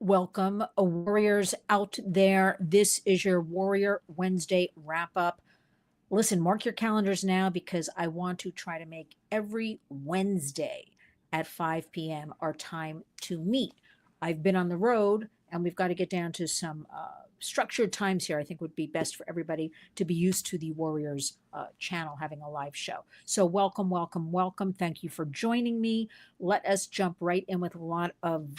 Welcome, warriors out there. This is your Warrior Wednesday wrap up. Listen, mark your calendars now because I want to try to make every Wednesday at 5 p.m. our time to meet. I've been on the road and we've got to get down to some structured times here. I think would be best for everybody to be used to the Warriors channel having a live show. So, welcome, welcome, welcome. Thank you for joining me. Let us jump right in with a lot of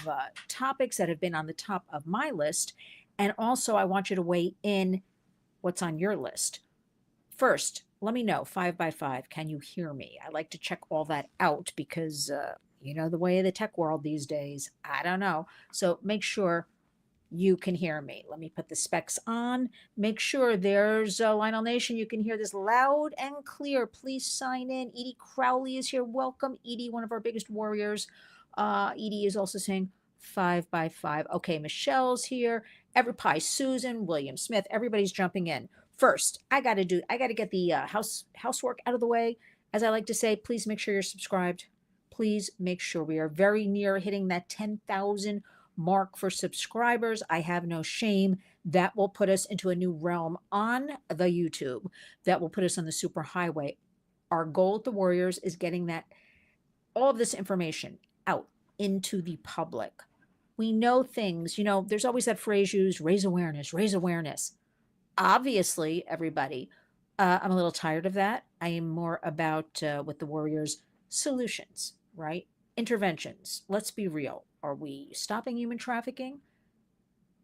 topics that have been on the top of my list. And also, I want you to weigh in what's on your list. First, let me know 5 by 5. Can you hear me? I like to check all that out because, you know, the way of the tech world these days, I don't know. So make sure you can hear me. Let me put the specs on. Make sure there's Lionel Nation. You can hear this loud and clear. Please sign in. Edie Crowley is here. Welcome, Edie, one of our biggest warriors. Edie is also saying 5 by 5. Okay, Michelle's here. Every pie, Susan, William Smith, everybody's jumping in. First, I got to get the housework out of the way. As I like to say, please make sure you're subscribed. Please make sure we are very near hitting that 10,000 mark for subscribers. I have no shame. That will put us into a new realm on the YouTube. That will put us on the super highway. Our goal at the Warriors is getting that all of this information out into the public. We know things, you know, there's always that phrase used, raise awareness, raise awareness. Obviously, everybody, I'm a little tired of that. I am more about, with the Warriors, solutions, right? Interventions. Let's be real. Are we stopping human trafficking?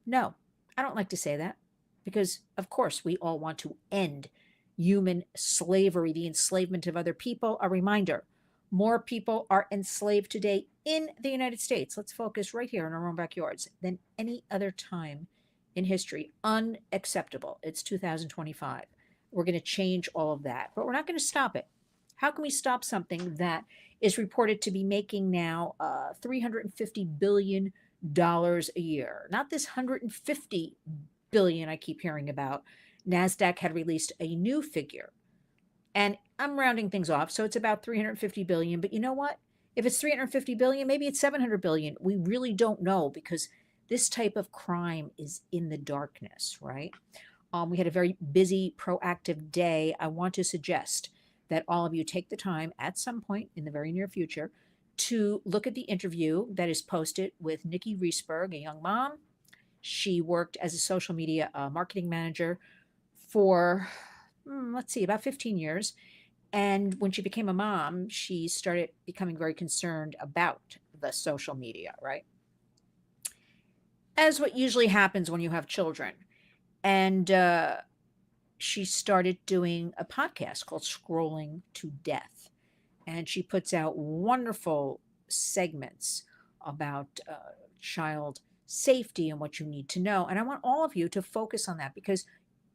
No, I don't like to say that because, of course, we all want to end human slavery, the enslavement of other people. A reminder, more people are enslaved today in the United States. Let's focus right here in our own backyards than any other time in history. Unacceptable. It's 2025. We're going to change all of that, but we're not going to stop it. How can we stop something that is reported to be making now $350 billion a year? Not this 150 billion I keep hearing about. NASDAQ had released a new figure, and I'm rounding things off, so it's about 350 billion. But you know what? If it's 350 billion, maybe it's 700 billion. We really don't know because this type of crime is in the darkness, right? We had a very busy, proactive day. I want to suggest that all of you take the time at some point in the very near future to look at the interview that is posted with Nikki Riesberg, a young mom. She worked as a social media marketing manager for, let's see, about 15 years. And when she became a mom, she started becoming very concerned about the social media, right? As what usually happens when you have children. And she started doing a podcast called Scrolling to Death. And she puts out wonderful segments about child safety and what you need to know. And I want all of you to focus on that because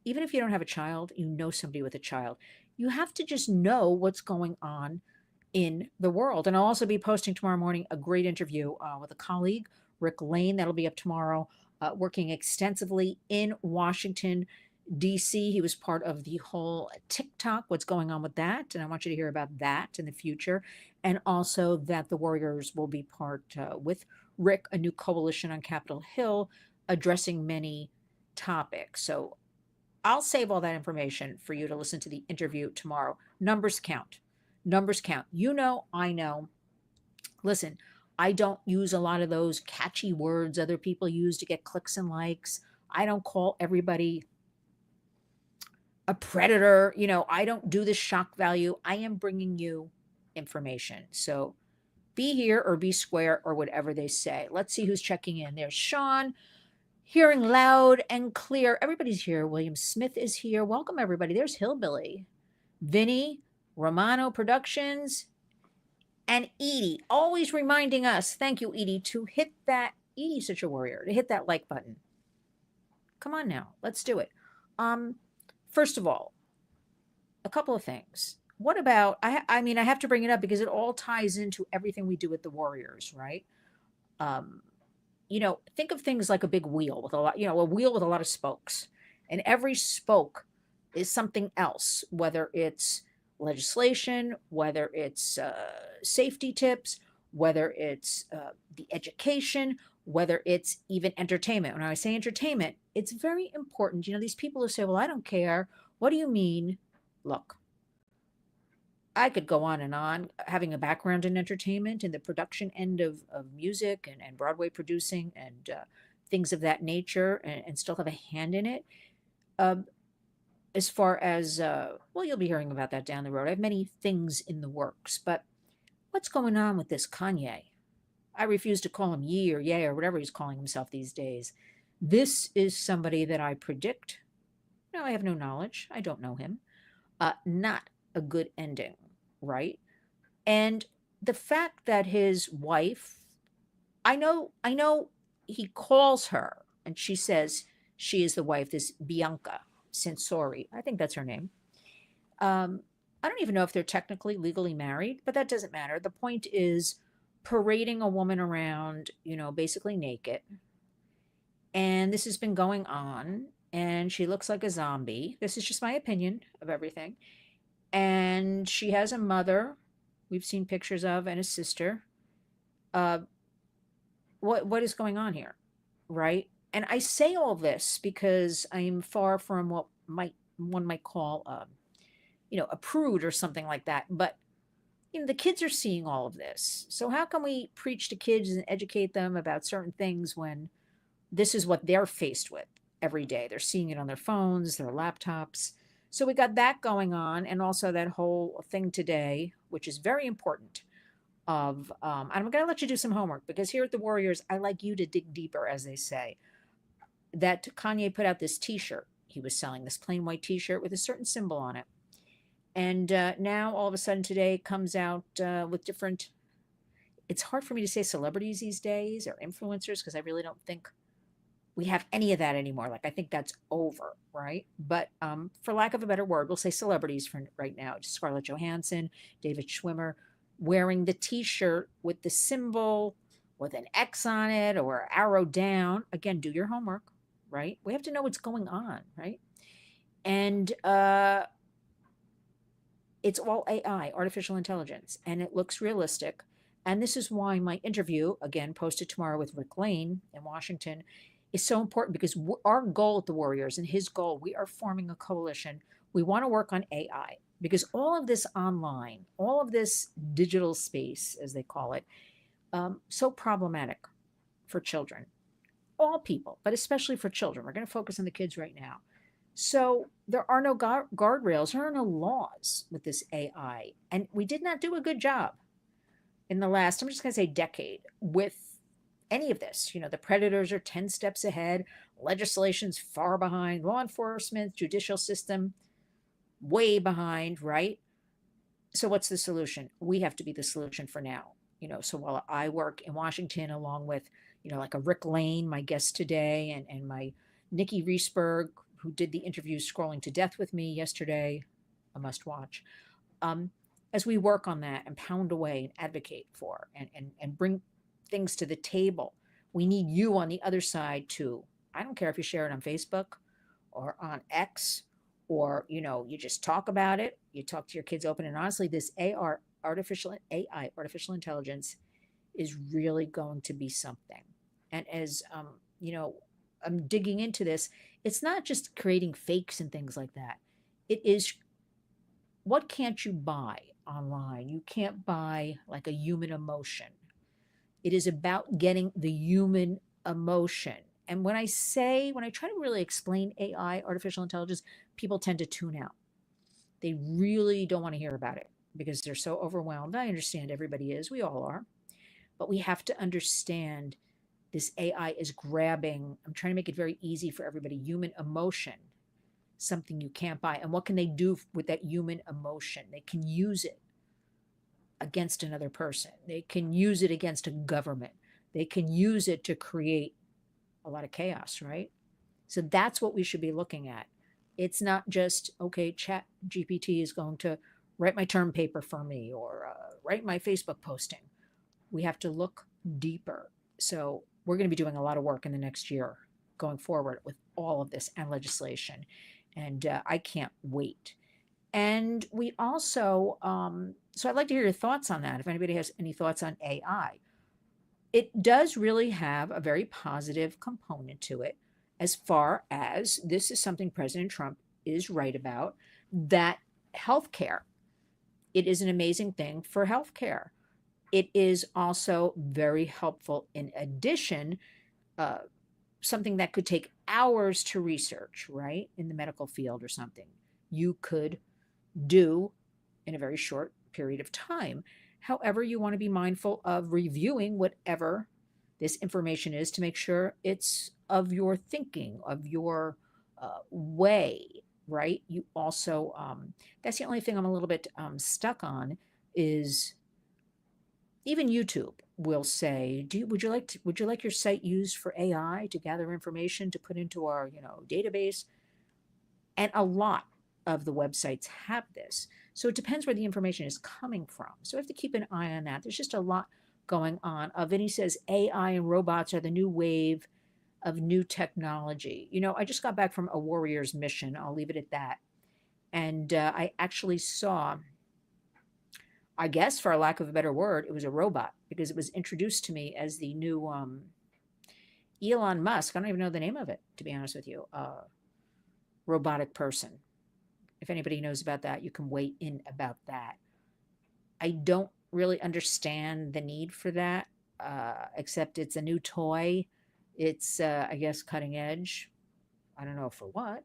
even if you don't have a child, you know somebody with a child. You have to just know what's going on in the world. And I'll also be posting tomorrow morning a great interview with a colleague, Rick Lane. That'll be up tomorrow, working extensively in Washington, D.C. He was part of the whole TikTok, what's going on with that. And I want you to hear about that in the future. And also that the Warriors will be part with Rick, a new coalition on Capitol Hill, addressing many topics. So I'll save all that information for you to listen to the interview tomorrow. Numbers count. Numbers count. You know, I know. Listen, I don't use a lot of those catchy words other people use to get clicks and likes. I don't call everybody a predator. You know, I don't do the shock value. I am bringing you information. So be here or be square or whatever they say. Let's see who's checking in. There's Sean, hearing loud and clear. Everybody's here. William Smith is here. Welcome, everybody. There's Hillbilly, Vinny, Romano Productions, and Edie, always reminding us, thank you, Edie, to hit that, Edie's such a warrior, to hit that like button. Come on now, let's do it. First of all, a couple of things. What about, I mean, I have to bring it up because it all ties into everything we do with the Warriors, right? You know, think of things like a big wheel with a lot, you know, a wheel with a lot of spokes. And every spoke is something else, whether it's legislation, whether it's safety tips, whether it's the education, whether it's even entertainment. When I say entertainment, it's very important. These people who say, well, I don't care. What do you mean? Look, I could go on and on. Having a background in entertainment and the production end of music and Broadway producing and things of that nature, and still have a hand in it. Um, as far as, well, you'll be hearing about that down the road. I have many things in the works, but what's going on with this Kanye? I refuse to call him Ye or Ye or whatever he's calling himself these days. This is somebody that I predict. No, I have no knowledge. I don't know him. Not a good ending, right? And the fact that his wife, I know he calls her and she says she is the wife, this Bianca Sensori. I think that's her name. Um, I don't even know if they're technically legally married, but that doesn't matter. The point is parading a woman around, basically naked. And this has been going on, and she looks like a zombie. This is just my opinion of everything. And she has a mother we've seen pictures of and a sister. Uh, what is going on here, right? And I say all this because I am far from what one might call, a prude or something like that. But the kids are seeing all of this. So how can we preach to kids and educate them about certain things when this is what they're faced with every day? They're seeing it on their phones, their laptops. So we got that going on, and also that whole thing today, which is very important. I'm going to let you do some homework because here at the Warriors, I like you to dig deeper, as they say. That Kanye put out this T-shirt. He was selling this plain white T-shirt with a certain symbol on it, and now all of a sudden today comes out with different. It's hard for me to say celebrities these days or influencers because I really don't think we have any of that anymore. Like, I think that's over, right? But for lack of a better word, we'll say celebrities for right now. Scarlett Johansson, David Schwimmer, wearing the T-shirt with the symbol with an X on it or arrow down. Again, do your homework, right? We have to know what's going on, right? And it's all AI, artificial intelligence, and it looks realistic. And this is why my interview, again, posted tomorrow with Rick Lane in Washington, is so important because our goal at the Warriors and his goal, we are forming a coalition. We want to work on AI because all of this online, all of this digital space, as they call it, so problematic for children, all people, but especially for children. We're going to focus on the kids right now. So there are no guardrails, there are no laws with this AI. And we did not do a good job in the last, I'm just going to say decade, with any of this. The predators are 10 steps ahead, legislation's far behind, law enforcement, judicial system, way behind, right? So what's the solution? We have to be the solution for now. So while I work in Washington along with, like a Rick Lane, my guest today, and my Nikki Riesberg, who did the interview Scrolling to Death with me yesterday, a must watch. As we work on that and pound away and advocate for and bring things to the table, we need you on the other side too. I don't care if you share it on Facebook or on X, or you just talk about it. You talk to your kids open and honestly. This artificial intelligence is really going to be something. And as I'm digging into this, it's not just creating fakes and things like that. It is, what can't you buy online? You can't buy like a human emotion. It is about getting the human emotion. And when I try to really explain AI, artificial intelligence, people tend to tune out. They really don't want to hear about it because they're so overwhelmed. I understand everybody is, we all are. But we have to understand this AI is grabbing, I'm trying to make it very easy for everybody, human emotion, something you can't buy. And what can they do with that human emotion? They can use it against another person. They can use it against a government. They can use it to create a lot of chaos, right? So that's what we should be looking at. It's not just, okay, Chat GPT is going to write my term paper for me or write my Facebook posting. We have to look deeper. So we're going to be doing a lot of work in the next year going forward with all of this and legislation. And I can't wait. And we also, so I'd like to hear your thoughts on that. If anybody has any thoughts on AI, it does really have a very positive component to it, as far as this is something President Trump is right about, that healthcare, it is an amazing thing for healthcare. It is also very helpful in addition, uh, something that could take hours to research, right? In the medical field or something, you could do in a very short period of time. However, you want to be mindful of reviewing whatever this information is to make sure it's of your thinking, of your way, right? You also, that's the only thing I'm a little bit stuck on is even YouTube will say, would you like your site used for AI to gather information to put into our, database? And a lot of the websites have this. So it depends where the information is coming from. So we have to keep an eye on that. There's just a lot going on. Vinny says AI and robots are the new wave of new technology. I just got back from a warrior's mission. I'll leave it at that. And I actually saw, I guess for a lack of a better word, it was a robot because it was introduced to me as the new Elon Musk. I don't even know the name of it, to be honest with you. Robotic person. If anybody knows about that, you can weigh in about that. I don't really understand the need for that, except it's a new toy. It's, I guess, cutting edge. I don't know for what.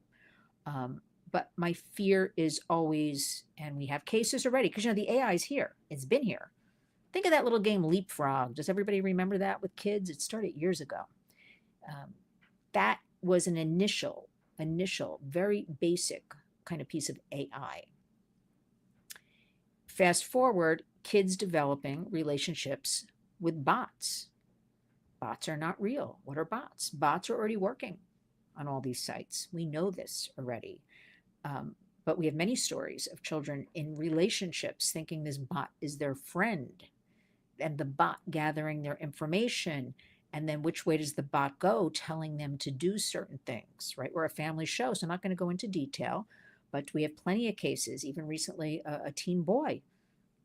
But my fear is always, and we have cases already, because the AI is here. It's been here. Think of that little game Leapfrog. Does everybody remember that with kids? It started years ago. That was an initial, very basic kind of piece of AI. Fast forward, kids developing relationships with bots. Bots are not real. What are bots? Bots are already working on all these sites. We know this already. But we have many stories of children in relationships thinking this bot is their friend, and the bot gathering their information. And then which way does the bot go, telling them to do certain things, right? We're a family show, so I'm not going to go into detail, but we have plenty of cases. Even recently, a teen boy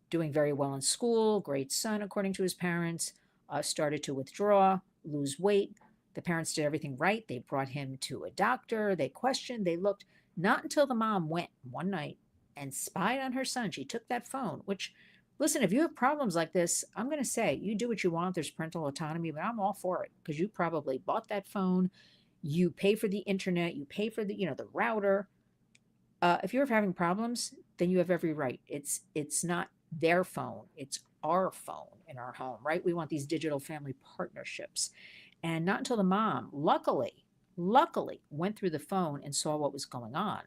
doing very well in school, great son, according to his parents, started to withdraw, lose weight. The parents did everything right. They brought him to a doctor. They questioned, they looked. Not until the mom went one night and spied on her son. She took that phone, which, listen, if you have problems like this, I'm going to say you do what you want. There's parental autonomy, but I'm all for it because you probably bought that phone. You pay for the internet. You pay for the router. If you're having problems, then you have every right. It's not their phone. It's our phone in our home, right? We want these digital family partnerships. And not until the mom, luckily, went through the phone and saw what was going on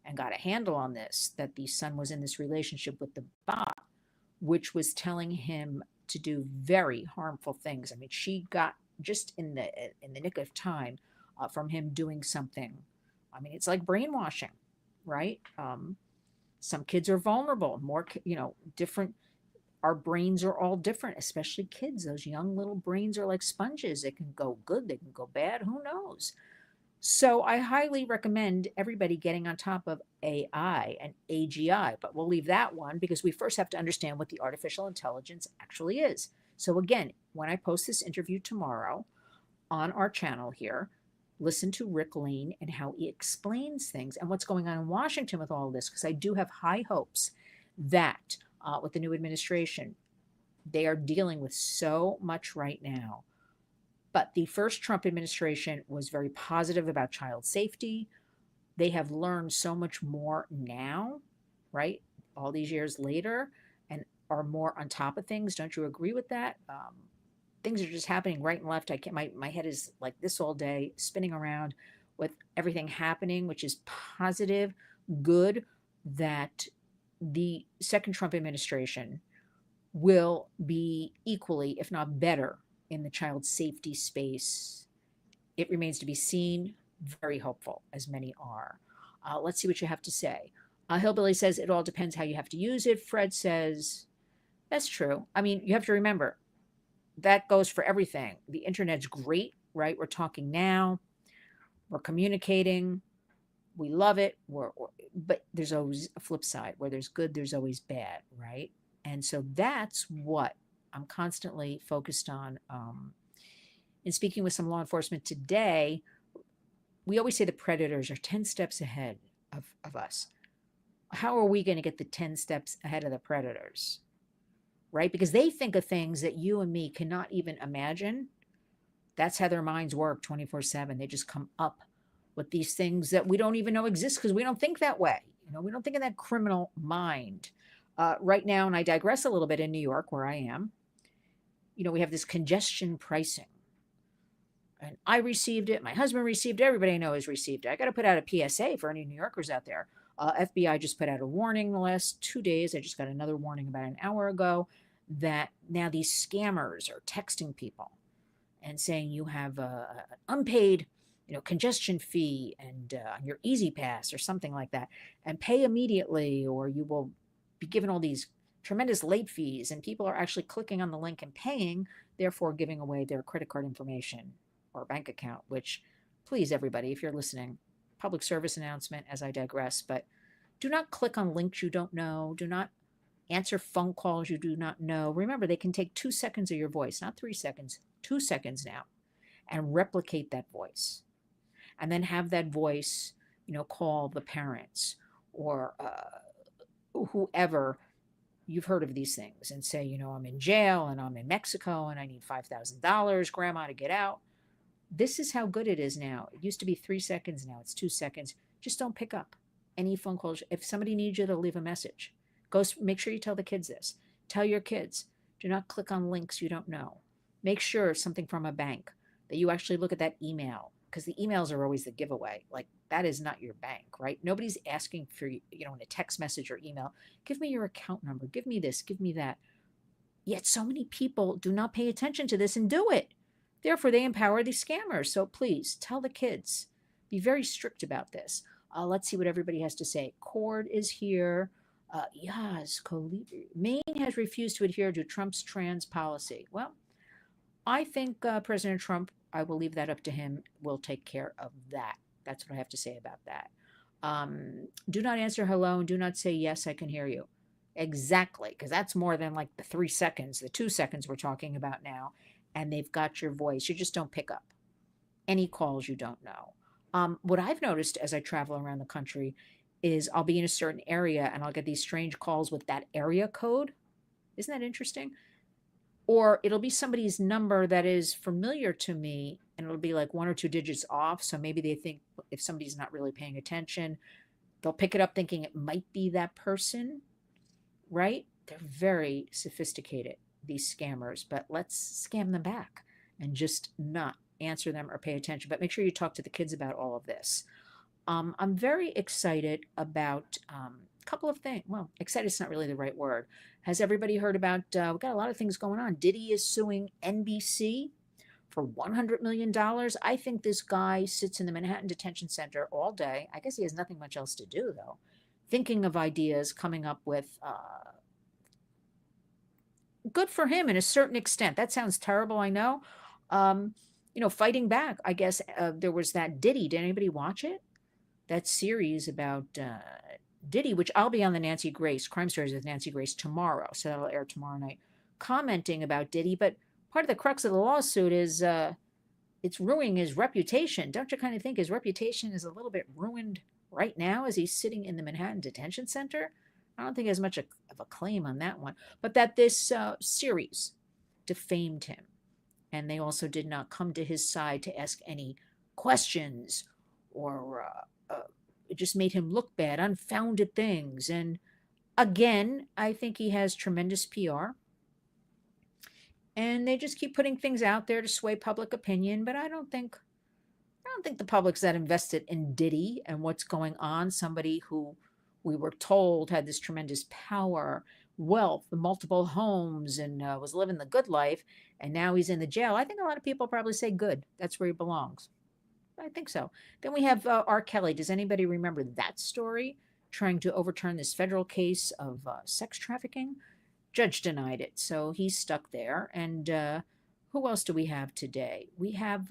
and got a handle on this, that the son was in this relationship with the bot, which was telling him to do very harmful things. I mean, she got just in the nick of time from him doing something. I mean, it's like brainwashing, right? Some kids are vulnerable, more, different. Our brains are all different, especially kids. Those young little brains are like sponges. They can go good, they can go bad, who knows? So I highly recommend everybody getting on top of AI and AGI, but we'll leave that one because we first have to understand what the artificial intelligence actually is. So again, when I post this interview tomorrow on our channel here, listen to Rick Lane and how he explains things and what's going on in Washington with all of this, because I do have high hopes that with the new administration, they are dealing with so much right now. But the first Trump administration was very positive about child safety. They have learned so much more now, right? All these years later, and are more on top of things. Don't you agree with that? Things are just happening right and left. I can't. My head is like this all day, spinning around with everything happening, which is positive, good. That the second Trump administration will be equally, if not better, in the child safety space. It remains to be seen. Very hopeful, as many are. Let's see what you have to say. Hillbilly says it all depends how you have to use it. Fred says that's true. I mean, you have to remember that goes for everything. The internet's great, right? We're talking now. We're communicating. We love it. But there's always a flip side. Where there's good, there's always bad, right? And so that's what I'm constantly focused on, in speaking with some law enforcement today, we always say the predators are 10 steps ahead of us. How are we going to get the 10 steps ahead of the predators? Right? Because they think of things that you and me cannot even imagine. That's how their minds work 24/7. They just come up with these things that we don't even know exist because we don't think that way. We don't think in that criminal mind. Right now, and I digress a little bit in New York, where I am, we have this congestion pricing. And I received it. My husband received it. Everybody I know has received it. I got to put out a PSA for any New Yorkers out there. FBI just put out a warning the last 2 days. I just got another warning about an hour ago that now these scammers are texting people and saying you have an unpaid, congestion fee and on your Easy Pass or something like that, and pay immediately, or you will be given all these tremendous late fees. And people are actually clicking on the link and paying, therefore giving away their credit card information or bank account. Which, please, everybody, if you're listening, public service announcement as I digress, but do not click on links you don't know. Do not answer phone calls you do not know. Remember, they can take 2 seconds of your voice, not 3 seconds, 2 seconds now, and replicate that voice. And then have that voice, call the parents or whoever. You've heard of these things and say, I'm in jail and I'm in Mexico and I need $5,000, grandma, to get out. This is how good it is now. It used to be 3 seconds. Now it's 2 seconds. Just don't pick up any phone calls. If somebody needs you to leave a message, make sure you tell the kids this. Tell your kids, do not click on links you don't know. Make sure something from a bank that you actually look at that email, because the emails are always the giveaway. Like, that is not your bank, right? Nobody's asking for, in a text message or email, give me your account number, give me this, give me that. Yet so many people do not pay attention to this and do it. Therefore, they empower these scammers. So please tell the kids, be very strict about this. Let's see what everybody has to say. Cord is here. Yes, Maine has refused to adhere to Trump's trans policy. Well, I think President Trump, I will leave that up to him, will take care of that. That's what I have to say about that. Do not answer hello and do not say, yes, I can hear you. Exactly, because that's more than like the 3 seconds, the 2 seconds we're talking about now. And they've got your voice. You just don't pick up any calls you don't know. What I've noticed as I travel around the country is I'll be in a certain area and I'll get these strange calls with that area code. Isn't that interesting? Or it'll be somebody's number that is familiar to me and it'll be like 1 or 2 digits off. So maybe they think if somebody's not really paying attention, they'll pick it up thinking it might be that person, right? They're very sophisticated, these scammers, but let's scam them back and just not answer them or pay attention. But make sure you talk to the kids about all of this. I'm very excited about a couple of things. Well, excited is not really the right word. Has everybody heard about, we've got a lot of things going on. Diddy is suing NBC for $100 million. I think this guy sits in the Manhattan Detention Center all day. I guess he has nothing much else to do, though. Thinking of ideas, coming up with, good for him in a certain extent. That sounds terrible, I know. Fighting back. I guess there was that Diddy. Did anybody watch it? That series about Diddy, which I'll be on the Nancy Grace, Crime Stories with Nancy Grace tomorrow. So that'll air tomorrow night, commenting about Diddy. But part of the crux of the lawsuit is it's ruining his reputation. Don't you kind of think his reputation is a little bit ruined right now as he's sitting in the Manhattan Detention Center? I don't think he has much of a claim on that one. But that this series defamed him. And they also did not come to his side to ask any questions or it just made him look bad, unfounded things. And again, I think he has tremendous PR. And they just keep putting things out there to sway public opinion. But I don't think the public's that invested in Diddy and what's going on. Somebody who we were told had this tremendous power, wealth, multiple homes, and was living the good life. And now he's in the jail. I think a lot of people probably say good. That's where he belongs. I think so. Then we have R. Kelly. Does anybody remember that story? Trying to overturn this federal case of sex trafficking. Judge denied it. So he's stuck there. And who else do we have today? We have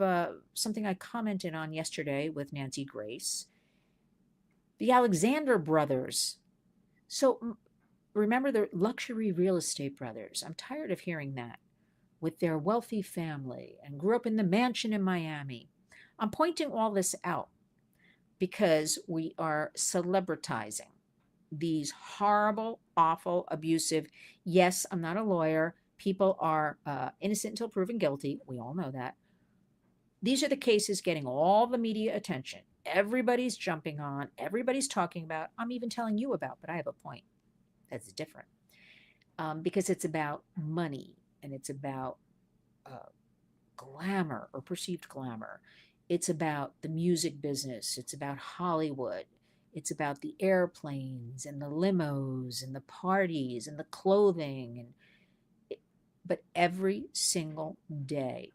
something I commented on yesterday with Nancy Grace. The Alexander brothers. So remember the luxury real estate brothers. I'm tired of hearing that. With their wealthy family and grew up in the mansion in Miami. I'm pointing all this out because we are celebritizing these horrible, awful, abusive. Yes, I'm not a lawyer. People are innocent until proven guilty. We all know that. These are the cases getting all the media attention. Everybody's jumping on, everybody's talking about. I'm even telling you about, but I have a point that's different because it's about money and it's about uh, glamour or perceived glamour. It's about the music business. It's about Hollywood. It's about the airplanes and the limos and the parties and the clothing and but every single day,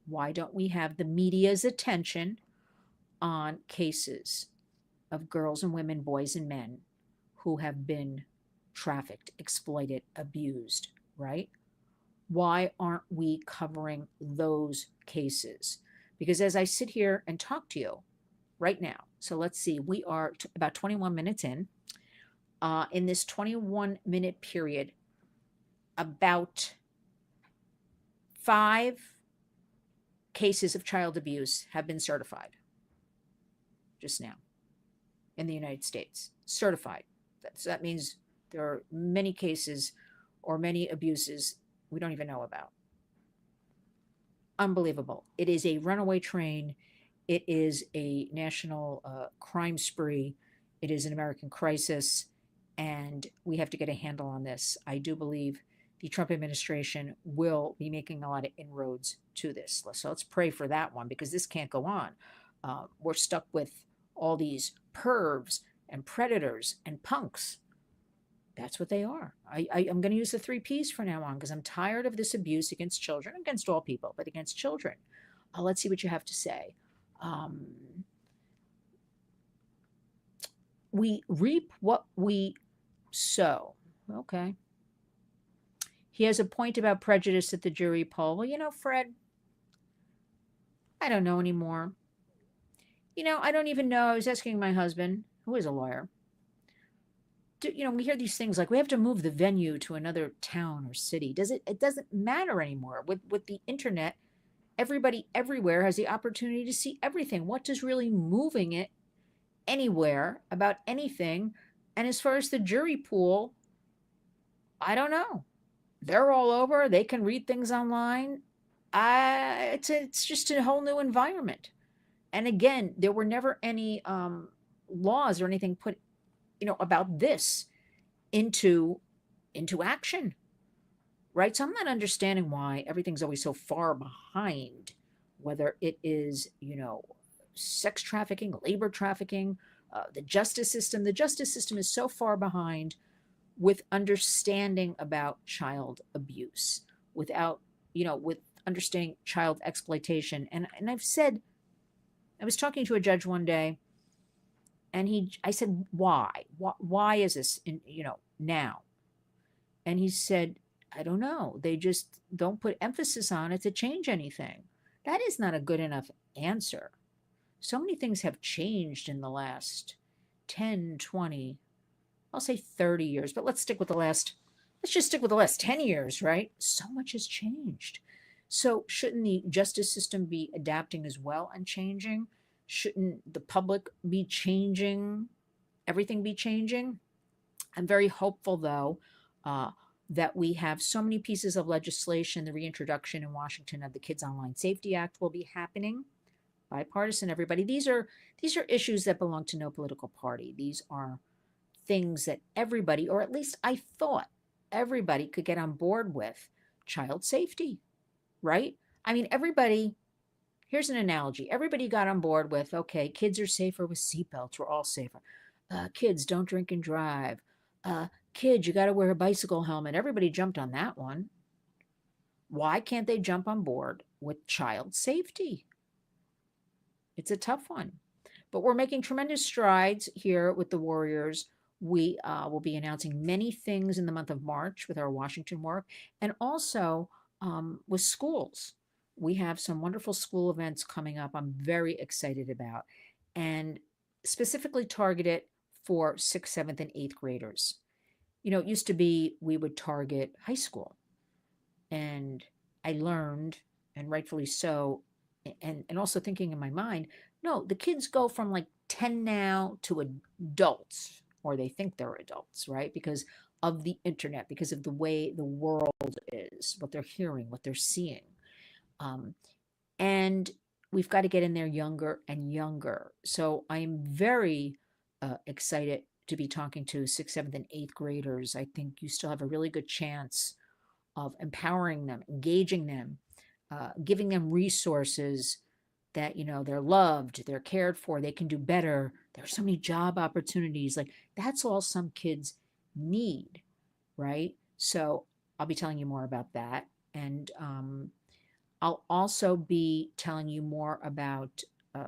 why don't we have the media's attention on cases of girls and women, boys and men who have been trafficked, exploited, abused, right? Why aren't we covering those cases? Because as I sit here and talk to you right now, so let's see, we are about 21 minutes in. In this 21-minute period, about 5 cases of child abuse have been certified just now in the United States. Certified. So that means there are many cases or many abuses we don't even know about. Unbelievable. It is a runaway train. It is a national crime spree. It is an American crisis. And we have to get a handle on this. I do believe the Trump administration will be making a lot of inroads to this. So let's pray for that one because this can't go on. We're stuck with all these pervs and predators and punks. That's what they are. I'm going to use the 3 Ps from now on because I'm tired of this abuse against children, against all people, but against children. Let's see what you have to say. We reap what we sow. Okay. He has a point about prejudice at the jury poll. Well, Fred, I don't know anymore. I don't even know. I was asking my husband, who is a lawyer. We hear these things like we have to move the venue to another town or city. It doesn't matter anymore. With the internet, everybody everywhere has the opportunity to see everything. What is really moving it anywhere about anything? And as far as the jury pool, I don't know. They're all over. They can read things online. It's just a whole new environment. And again, there were never any laws or anything put, about this into action, right? So I'm not understanding why everything's always so far behind, whether it is, sex trafficking, labor trafficking, the justice system. The justice system is so far behind with understanding about child abuse, without, with understanding child exploitation. And I've said, I was talking to a judge one day, and I said, why is this now? And he said, I don't know. They just don't put emphasis on it to change anything. That is not a good enough answer. So many things have changed in the last 10, 20, I'll say 30 years, but let's just stick with the last 10 years, right? So much has changed. So shouldn't the justice system be adapting as well and changing? Shouldn't the public be changing? Everything be changing? I'm very hopeful, though, that we have so many pieces of legislation. The reintroduction in Washington of the Kids Online Safety Act will be happening. Bipartisan, everybody. These are issues that belong to no political party. These are things that everybody, or at least I thought everybody, could get on board with. Child safety, right? I mean, everybody. Here's an analogy. Everybody got on board with, okay, kids are safer with seatbelts. We're all safer. Kids, don't drink and drive. Kids, you got to wear a bicycle helmet. Everybody jumped on that one. Why can't they jump on board with child safety? It's a tough one. But we're making tremendous strides here with the Warriors. We will be announcing many things in the month of March with our Washington work, and also with schools. We have some wonderful school events coming up I'm very excited about, and specifically targeted for 6th, 7th, and 8th graders. It used to be we would target high school, and I learned, and rightfully so, and also thinking in my mind, no, the kids go from like 10 now to adults, or they think they're adults, right? Because of the internet, because of the way the world is, what they're hearing, what they're seeing. Um, and we've got to get in there younger and younger. So I'm very excited to be talking to sixth, seventh, and eighth graders. I think you still have a really good chance of empowering them, engaging them, giving them resources that they're loved, they're cared for, they can do better. There's so many job opportunities. Like that's all some kids need, right? So I'll be telling you more about that, and I'll also be telling you more about. Uh,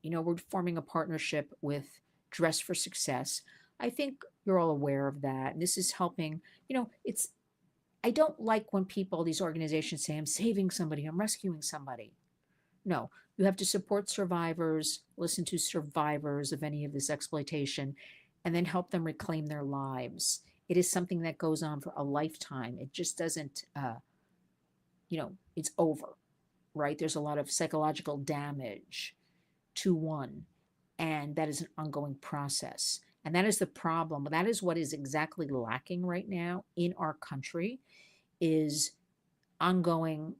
we're forming a partnership with Dress for Success. I think you're all aware of that. And this is helping. It's I don't like when people, these organizations say, I'm saving somebody, I'm rescuing somebody. No, you have to support survivors, listen to survivors of any of this exploitation, and then help them reclaim their lives. It is something that goes on for a lifetime. It just doesn't, it's over, right? There's a lot of psychological damage to one, and that is an ongoing process. And that is the problem. That is what is exactly lacking right now in our country is ongoing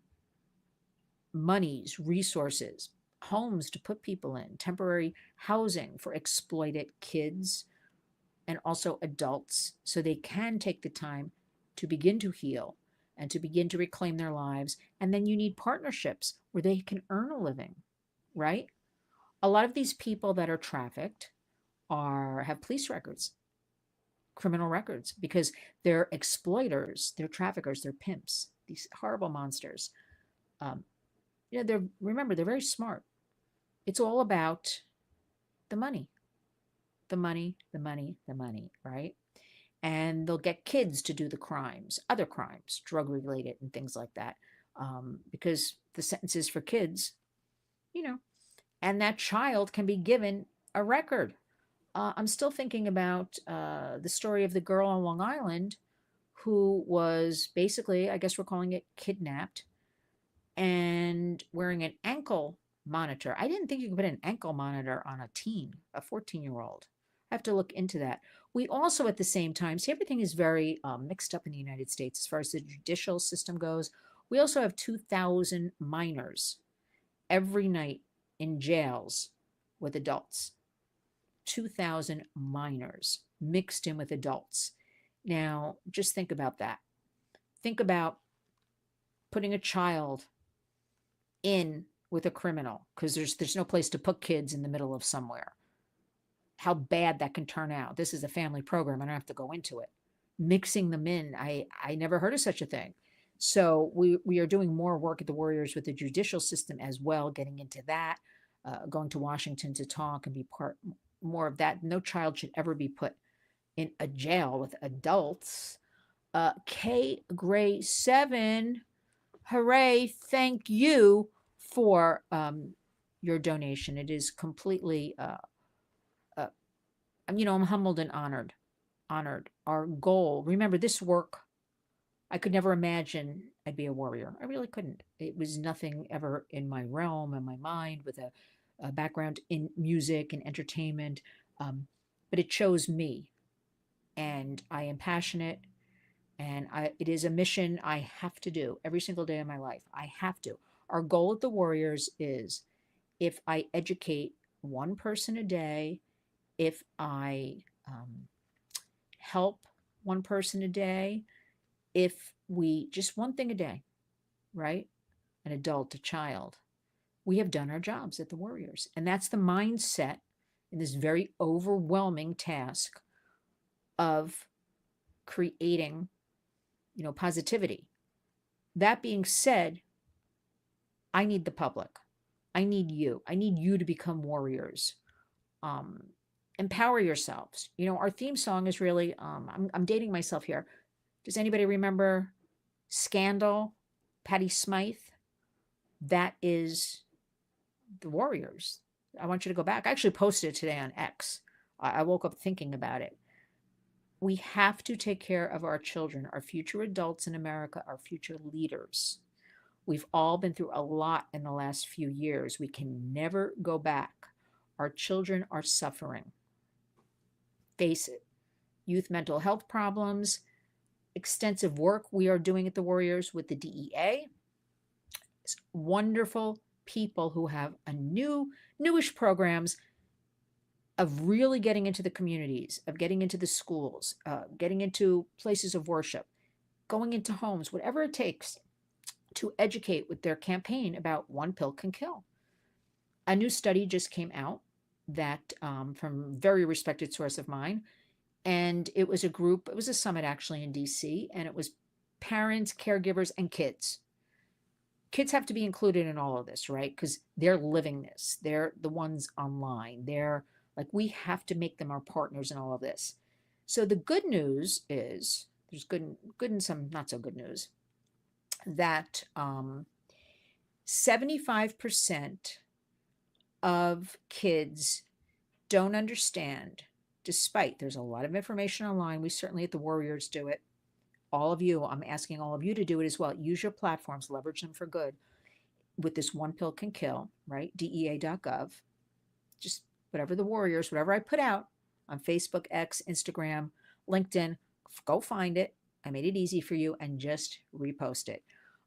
monies, resources, homes to put people in, temporary housing for exploited kids and also adults so they can take the time to begin to heal and to begin to reclaim their lives. And then you need partnerships where they can earn a living, right? A lot of these people that are trafficked have police records, criminal records, because they're exploiters, they're traffickers, they're pimps, these horrible monsters. Um, they're very smart. It's all about the money, the money, the money, the money, right? And they'll get kids to do the crimes, other crimes, drug related and things like that, because the sentences for kids, you know, and that child can be given a record. I'm still thinking about the story of the girl on Long Island who was basically, I guess we're calling it kidnapped, and wearing an ankle monitor. I didn't think you could put an ankle monitor on a teen, a 14-year-old. I have to look into that. We also, at the same time, see, everything is very mixed up in the United States as far as the judicial system goes. We also have 2,000 minors every night in jails with adults. 2,000 minors mixed in with adults. Now, just think about that. Think about putting a child in with a criminal because there's no place to put kids in the middle of somewhere. How bad that can turn out. This is a family program. I don't have to go into it. Mixing them in, I never heard of such a thing. So we are doing more work at the Warriors with the judicial system as well, getting into that, going to Washington to talk and be part more of that. No child should ever be put in a jail with adults. K Gray 7, hooray, thank you for your donation. It is completely, uh, I'm humbled and honored. Honored. Our goal, remember this work, I could never imagine I'd be a warrior. I really couldn't. It was nothing ever in my realm, in my mind, with a background in music and entertainment. But it chose me, and I am passionate, and it is a mission I have to do every single day of my life. I have to. Our goal at the Warriors is if I educate one person a day, if I help one person a day, if we just one thing a day, right? An adult, a child, we have done our jobs at the Warriors. And that's the mindset in this very overwhelming task of creating, positivity. That being said, I need the public. I need you. I need you to become warriors. Um, Empower yourselves. Our theme song is really, I'm dating myself here. Does anybody remember Scandal, Patty Smythe? That is the Warriors. I want you to go back. I actually posted it today on X. I woke up thinking about it. We have to take care of our children, our future adults in America, our future leaders. We've all been through a lot in the last few years. We can never go back. Our children are suffering. Face it. Youth mental health problems, extensive work we are doing at the Warriors with the DEA. It's wonderful people who have a newish programs of really getting into the communities, of getting into the schools, getting into places of worship, going into homes, whatever it takes to educate with their campaign about one pill can kill. A new study just came out that from a very respected source of mine, and it was a group, it was a summit actually in DC, and it was parents, caregivers, and kids. Kids have to be included in all of this, right? Because they're living this. They're the ones online. They're like, we have to make them our partners in all of this. So the good news is there's good and some not so good news that 75% of kids don't understand, despite there's a lot of information online. We certainly at the Warriors do it. All of you, I'm asking all of you to do it as well. Use your platforms, leverage them for good with this one pill can kill, right? DEA.gov. Just whatever the Warriors, whatever I put out on Facebook, X, Instagram, LinkedIn, go find it. I made it easy for you and just repost it.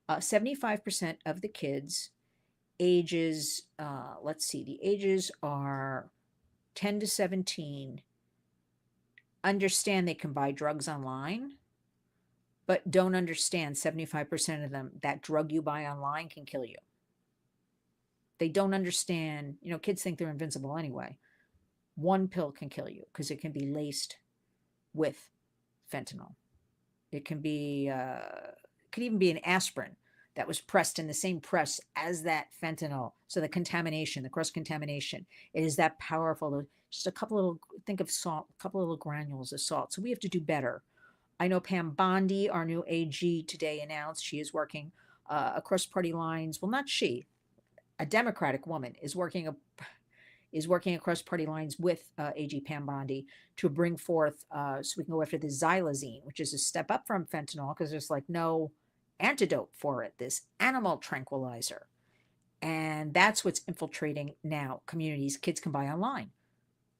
75% of the kids ages, let's see, the ages are 10 to 17, understand they can buy drugs online, but don't understand 75% of them that drug you buy online can kill you. They don't understand, kids think they're invincible anyway. One pill can kill you because it can be laced with fentanyl. It can be, it could even be an aspirin that was pressed in the same press as that fentanyl. So the contamination, the cross contamination, it is that powerful. Just a couple little, think of salt, a couple little granules of salt. So we have to do better. I know Pam Bondi, our new AG, today announced she is working across party lines. Well, not she, a Democratic woman is working across party lines with AG Pam Bondi to bring forth so we can go after the xylazine, which is a step up from fentanyl because there's like no antidote for it, this animal tranquilizer. And that's what's infiltrating now communities kids can buy online.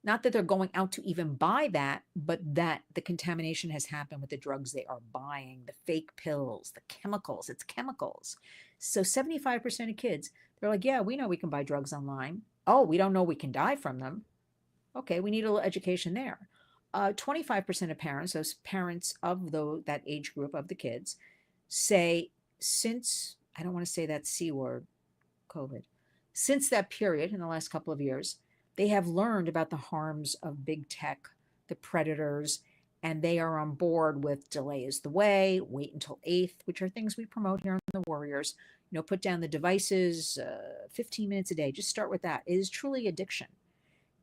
Not that they're going out to even buy that, but that the contamination has happened with the drugs they are buying, the fake pills, the chemicals. It's chemicals. So 75% of kids, they're like, yeah, we know we can buy drugs online. Oh, we don't know we can die from them. Okay, we need a little education there. 25% of parents, those parents of that age group of the kids, say since, I don't want to say that C word, COVID, since that period in the last couple of years, they have learned about the harms of big tech, the predators, and they are on board with delay is the way, wait until 8th, which are things we promote here on the Warriors. Put down the devices 15 minutes a day. Just start with that. It is truly addiction.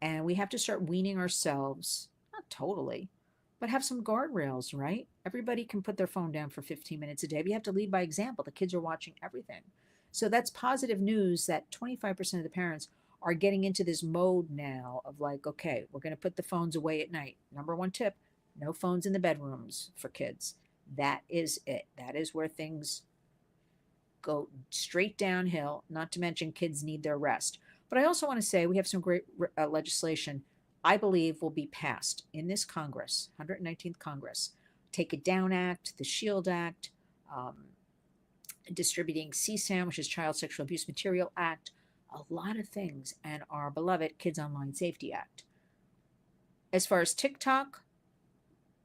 And we have to start weaning ourselves, not totally, but have some guardrails, right? Everybody can put their phone down for 15 minutes a day, but you have to lead by example. The kids are watching everything. So that's positive news that 25% of the parents are getting into this mode now of like, okay, we're going to put the phones away at night. Number one tip, no phones in the bedrooms for kids. That is it. That is where things go straight downhill, not to mention kids need their rest. But I also want to say we have some great legislation I believe will be passed in this Congress, 119th Congress. Take It Down Act, the SHIELD Act, distributing CSAM, which is Child Sexual Abuse Material Act, a lot of things, and our beloved Kids Online Safety Act. As far as TikTok,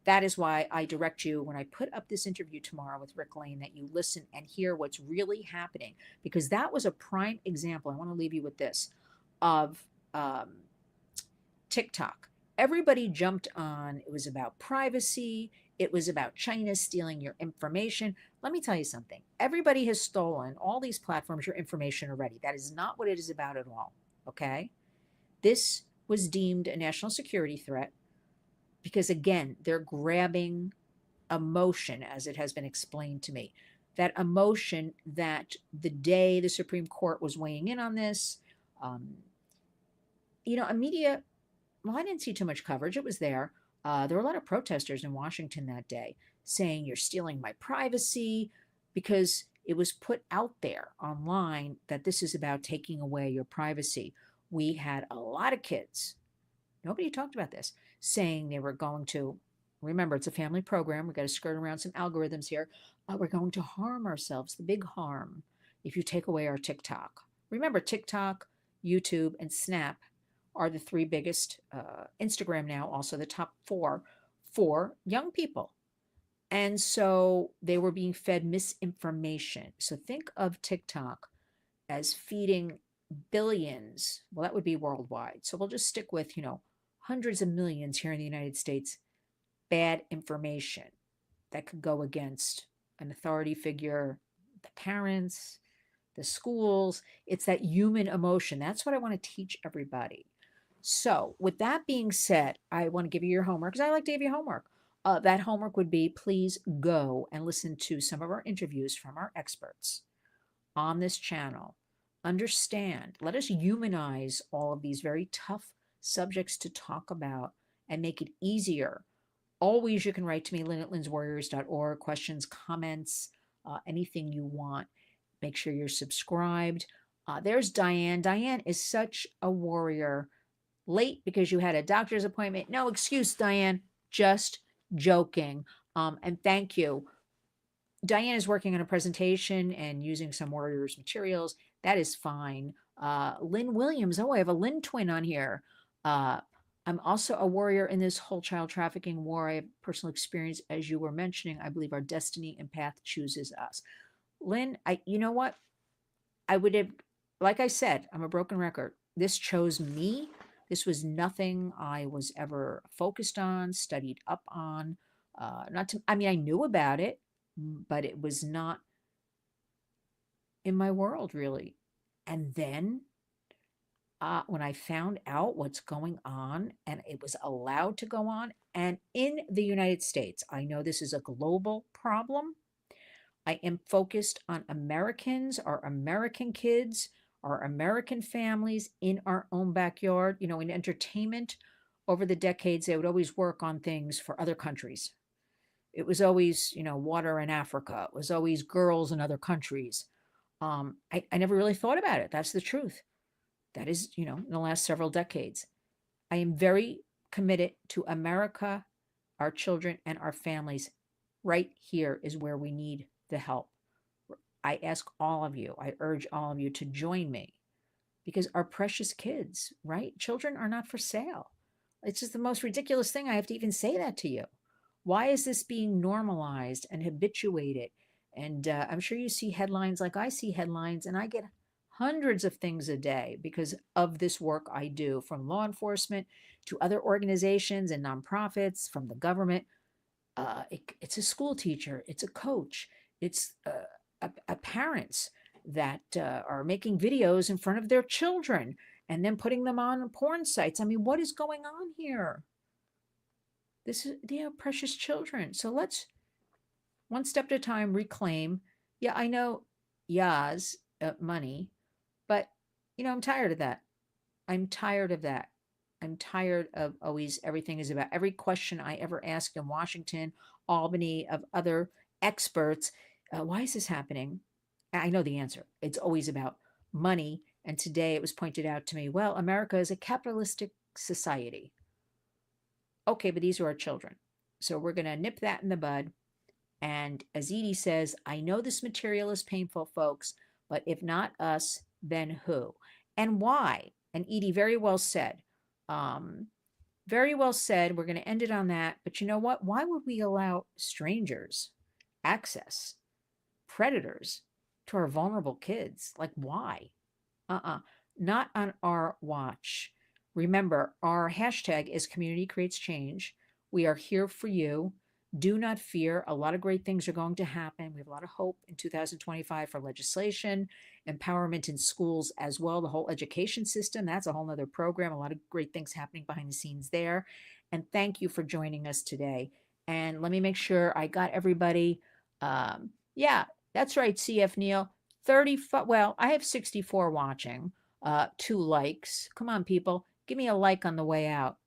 that is why I direct you when I put up this interview tomorrow with Rick Lane that you listen and hear what's really happening, because that was a prime example. I want to leave you with this of TikTok. Everybody jumped on. It was about privacy. It was about China stealing your information. Let me tell you something. Everybody has stolen all these platforms, your information already. That is not what it is about at all. Okay? This was deemed a national security threat because, again, they're grabbing emotion, as it has been explained to me. That emotion that the day the Supreme Court was weighing in on this, a media, well, I didn't see too much coverage. It was there. There were a lot of protesters in Washington that day saying, "You're stealing my privacy," because it was put out there online that this is about taking away your privacy. We had a lot of kids, nobody talked about this, saying they were going to, remember, it's a family program. We got to skirt around some algorithms here. We're going to harm ourselves, the big harm, if you take away our TikTok. Remember, TikTok, YouTube, and Snap are the three biggest. Instagram now, also the top four for young people. And so they were being fed misinformation. So think of TikTok as feeding billions. Well, that would be worldwide. So we'll just stick with, hundreds of millions here in the United States, bad information that could go against an authority figure, the parents, the schools. It's that human emotion. That's what I want to teach everybody. So, with that being said, I want to give you your homework because I like to give you homework. That homework would be, please go and listen to some of our interviews from our experts on this channel. Understand, let us humanize all of these very tough subjects to talk about and make it easier. Always, you can write to me, lynn@lynswarriors.org, questions, comments, anything you want. Make sure you're subscribed. There's Diane. Diane is such a warrior. Late because you had a doctor's appointment. No excuse, Diane. Just joking. And thank you. Diane is working on a presentation and using some Warriors materials. That is fine. Lynn Williams. Oh, I have a Lynn twin on here. I'm also a warrior in this whole child trafficking war. I have personal experience, as you were mentioning. I believe our destiny and path chooses us. Lynn, you know what? I would have, like I said, I'm a broken record. This chose me. This was nothing I was ever focused on, studied up on. Not to, I mean, I knew about it, but it was not in my world really. And then when I found out what's going on and it was allowed to go on, and in the United States, I know this is a global problem. I am focused on Americans, our American kids, our American families in our own backyard. In entertainment, over the decades, they would always work on things for other countries. It was always, water in Africa. It was always girls in other countries. I never really thought about it. That's the truth. That is, in the last several decades. I am very committed to America, our children, and our families. Right here is where we need the help. I ask all of you, I urge all of you to join me because our precious kids, right? Children are not for sale. It's just the most ridiculous thing. I have to even say that to you. Why is this being normalized and habituated? And I'm sure you see headlines like I see headlines, and I get hundreds of things a day because of this work I do, from law enforcement to other organizations and nonprofits, from the government. It's a school teacher, it's a coach, it's a parents that are making videos in front of their children and then putting them on porn sites. I mean, what is going on here? This is, precious children. So let's, one step at a time, reclaim. Yeah, I know, Yaz, money, but, I'm tired of that. I'm tired of that. I'm tired of always everything is about every question I ever asked in Washington, Albany, of other experts. Why is this happening? I know the answer. It's always about money. And today it was pointed out to me, well, America is a capitalistic society. Okay, but these are our children. So we're going to nip that in the bud. And as Edie says, I know this material is painful, folks, but if not us, then who? And why? And Edie very well said. Very well said. We're going to end it on that. But you know what? Why would we allow strangers access, predators, to our vulnerable kids? Like, why? Not on our watch. Remember, our hashtag is Community Creates Change. We are here for you. Do not fear. A lot of great things are going to happen. We have a lot of hope in 2025 for legislation, empowerment in schools as well, the whole education system. That's a whole nother program. A lot of great things happening behind the scenes there. And thank you for joining us today. And let me make sure I got everybody. Yeah, that's right, CF Neil. 35, well, I have 64 watching, 2 likes. Come on, people. Give me a like on the way out.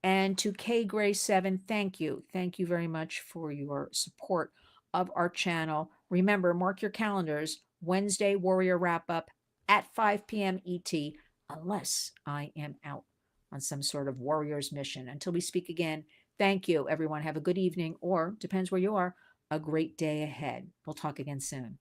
And to K Gray 7, thank you. Thank you very much for your support of our channel. Remember, mark your calendars, Wednesday Warrior Wrap Up at 5 p.m. ET, unless I am out on some sort of warrior's mission. Until we speak again, thank you, everyone. Have a good evening, or depends where you are, a great day ahead. We'll talk again soon.